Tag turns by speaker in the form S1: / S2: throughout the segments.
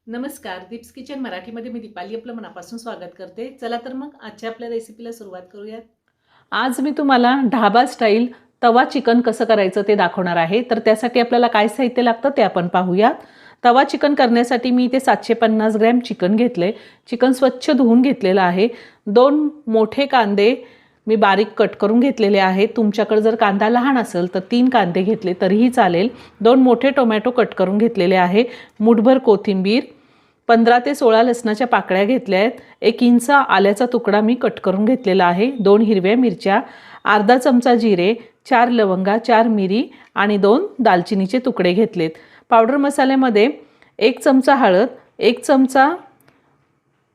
S1: नमस्कार, दीप्स किचन मराठीमध्ये मी दीपाली आपलं मनापासून स्वागत करते. चला तर मग आजच्या आपल्या रेसिपीला सुरुवात करूयात. आज मी तुम्हाला ढाबा स्टाईल तवा चिकन कसं करायचं ते दाखवणार आहे. तर त्यासाठी आपल्याला काय साहित्य लागतं ते आपण पाहूयात. तवा चिकन करण्यासाठी मी इथे 750 ग्रॅम चिकन घेतले. चिकन स्वच्छ धुवून घेतलेलं आहे. 2 मोठे कांदे मी बारीक कट करून घेतलेले आहेत. तुमच्याकडे जर कांदा लहान असेल तर 3 कांदे घेतले तरीही चालेल. 2 मोठे टोमॅटो कट करून घेतलेले आहे. मुठभर कोथिंबीर, 15 ते 16 लसणाच्या पाकळ्या घेतल्या आहेत. 1 इंच आल्याचा तुकडा मी कट करून घेतलेला आहे. 2 हिरव्या मिरच्या, अर्धा चमचा जिरे, 4 लवंगा, 4 मिरी आणि 2 दालचिनीचे तुकडे घेतलेत. पावडर मसाल्यामध्ये 1 चमचा हळद, 1 चमचा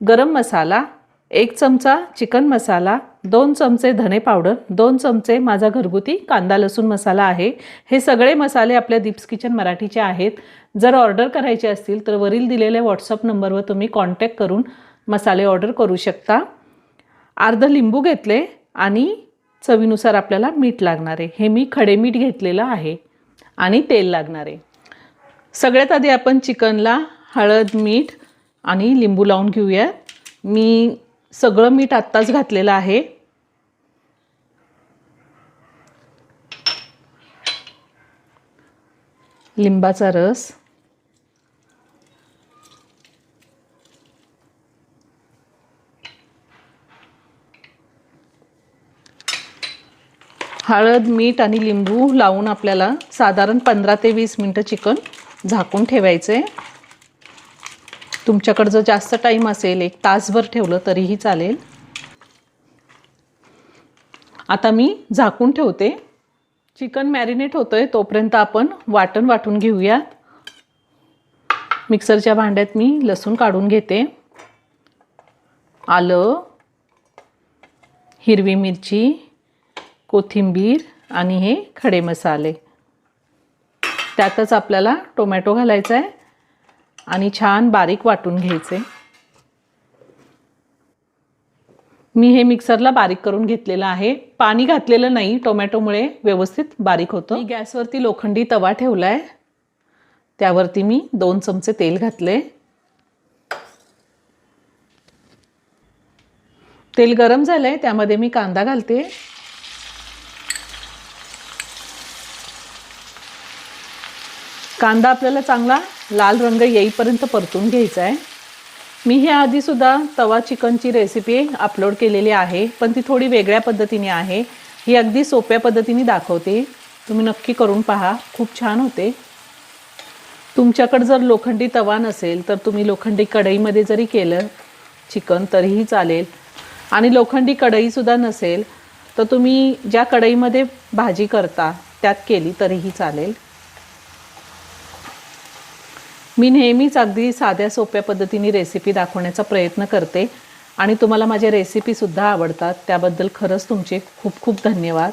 S1: गरम मसाला, 1 चमचा चिकन मसाला, 2 चमचे धने पावडर, 2 चमचे माझा घरगुती कांदा लसूण मसाला आहे. हे सगळे मसाले आपल्या दीप्स किचन मराठीचे आहेत. जर ऑर्डर करायचे असतील तर वरील दिलेल्या व्हॉट्सअप नंबरवर तुम्ही कॉन्टॅक्ट करून मसाले ऑर्डर करू शकता. अर्ध लिंबू घेतले आणि चवीनुसार आपल्याला मीठ लागणार आहे. हे मी खडे मीठ घेतलेलं आहे आणि तेल लागणार आहे. सगळ्यात आधी आपण चिकनला हळद, मीठ आणि लिंबू लावून घेऊया. मी सगळं मीठ आत्ताच घातलेलं आहे. लिंबाचा रस, हळद, मीठ आणि लिंबू लावून आपल्याला साधारण 15 ते 20 मिनिटं चिकन झाकून ठेवायचं आहे. तुमच्याकडे जर जास्त टाईम असेल 1 तासभर ठेवलं तरीही चालेल. आता मी झाकून ठेवते. चिकन मॅरिनेट होतंय तोपर्यंत आपण वाटण वाटून घेऊया. मिक्सरच्या भांड्यात मी लसूण काढून घेते. आलं, हिरवी मिरची, कोथिंबीर आणि हे खडे मसाले. त्यातच आपल्याला टोमॅटो घालायचा आहे आणि छान बारीक वाटून घ्यायचे. मी हे मिक्सरला बारीक करून घेतलेलं आहे. पाणी घातलेलं नाही, टोमॅटोमुळे व्यवस्थित बारीक होतं. मी गॅसवरती लोखंडी तवा ठेवला आहे. त्यावरती मी 2 चमचे तेल घातले. तेल गरम झालंय, त्यामध्ये मी कांदा घालते. कांदा आपल्याला चांगला लाल रंग येईपर्यंत परतून घ्यायचा आहे. मी हे आधीसुद्धा तवा चिकनची रेसिपी अपलोड केलेली आहे, पण ती थोडी वेगळ्या पद्धतीने आहे. ही अगदी सोप्या पद्धतीने दाखवते. तुम्ही नक्की करून पहा, खूप छान होते. तुमच्याकडे जर लोखंडी तवा नसेल तर तुम्ही लोखंडी कढईमध्ये जरी केलं चिकन तरीही चालेल. आणि लोखंडी कढईसुद्धा नसेल तर तुम्ही ज्या कढईमध्ये भाजी करता त्यात केली तरीही चालेल. मी नेहमीच अगदी साध्या सोप्या पद्धतीने रेसिपी दाखवण्याचा प्रयत्न करते आणि तुम्हाला माझ्या रेसिपीसुद्धा आवडतात. त्याबद्दल खरंच तुमचे खूप खूप धन्यवाद.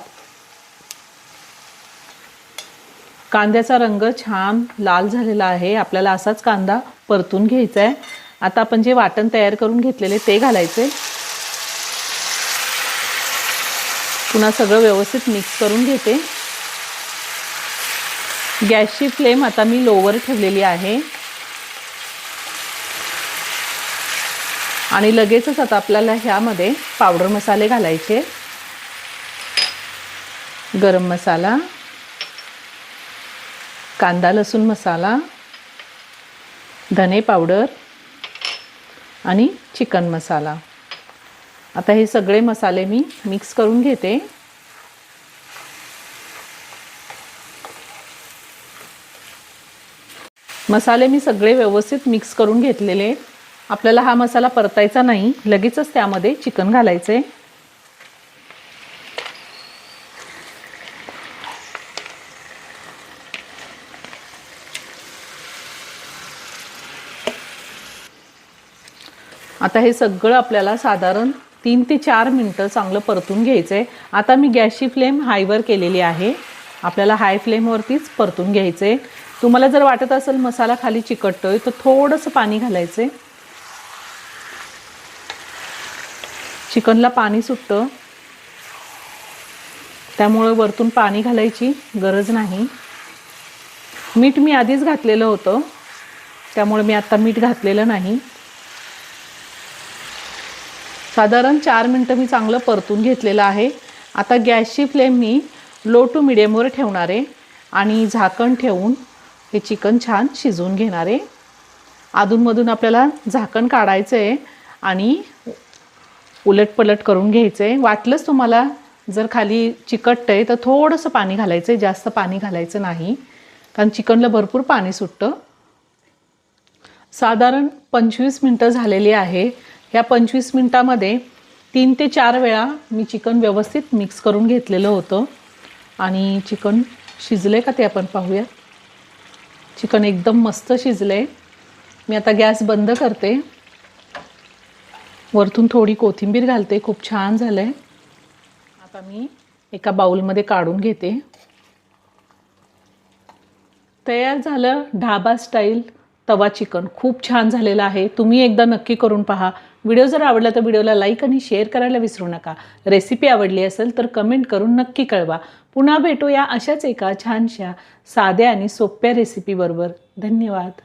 S1: कांद्याचा रंग छान लाल झालेला आहे. आपल्याला असाच कांदा परतून घ्यायचा आहे. आता आपण जे वाटण तयार करून घेतलेले ते घालायचे. पुन्हा सगळं व्यवस्थित मिक्स करून घेते. गॅसची फ्लेम आता मी लोवर ठेवलेली आहे आणि लगेचच आता आपल्याला ह्यामध्ये पावडर मसाले घालायचे. गरम मसाला, कांदा लसूण मसाला, धने पावडर आणि चिकन मसाला. आता हे सगळे मसाले मी मिक्स करून घेते. मसाले मी सगळे व्यवस्थित मिक्स करून घेतलेले. आपल्याला हा मसाला परतायचा नाही, लगेचच त्यामध्ये चिकन घालायचे. आता हे सगळं आपल्याला साधारण 3 ते 4 मिनिटं चांगलं परतून घ्यायचं आहे. आता मी गॅसची फ्लेम हायवर केलेली आहे. आपल्याला हाय फ्लेमवरतीच परतून घ्यायचं आहे. तुम्हाला जर वाटत असेल मसाला खाली चिकटतोय तर थोडंसं पाणी घालायचं. चिकनला पाणी सुटतं, त्यामुळे वरतून पाणी घालायची गरज नाही. मीठ मी आधीच घातलेलं होतं. त्यामुळे मी आता मीठ घातलेलं नाही. साधारण 4 मिनटं मी चांगलं परतून घेतलेलं आहे. आता गॅसची फ्लेम मी लो टू मिडियमवर ठेवणार आहे आणि झाकण ठेवून हे चिकन छान शिजवून घेणार आहे. अधूनमधून आपल्याला झाकण काढायचं आहे आणि उलटपलट करून घ्यायचं आहे. वाटलंच तुम्हाला जर खाली चिकटतं आहे तर थोडंसं पाणी घालायचं आहे, जास्त पाणी घालायचं नाही, कारण चिकनला भरपूर पाणी सुटतं. साधारण 25 मिनटं झालेली आहे. ह्या 25 मिनटामध्ये 3 ते 4 वेळा मी चिकन व्यवस्थित मिक्स करून घेतलेलं होतं आणि चिकन शिजले का ते आपण पाहूया. चिकन एकदम मस्त शिजले. मी आता गॅस बंद करते. वरतून थोडी कोथिंबीर घालते. खूप छान झालंय. आता मी एका बाउलमध्ये काढून घेते. तयार झालं ढाबा स्टाईल तवा चिकन. खूप छान झालेलं आहे. तुम्ही एकदा नक्की करून पहा. व्हिडिओ जर आवडला तर व्हिडिओला लाईक आणि शेअर करायला विसरू नका. रेसिपी आवडली असेल तर कमेंट करून नक्की कळवा. पुन्हा भेटूया अशाच एका छानशा साध्या आणि सोप्या रेसिपीबरोबर. धन्यवाद.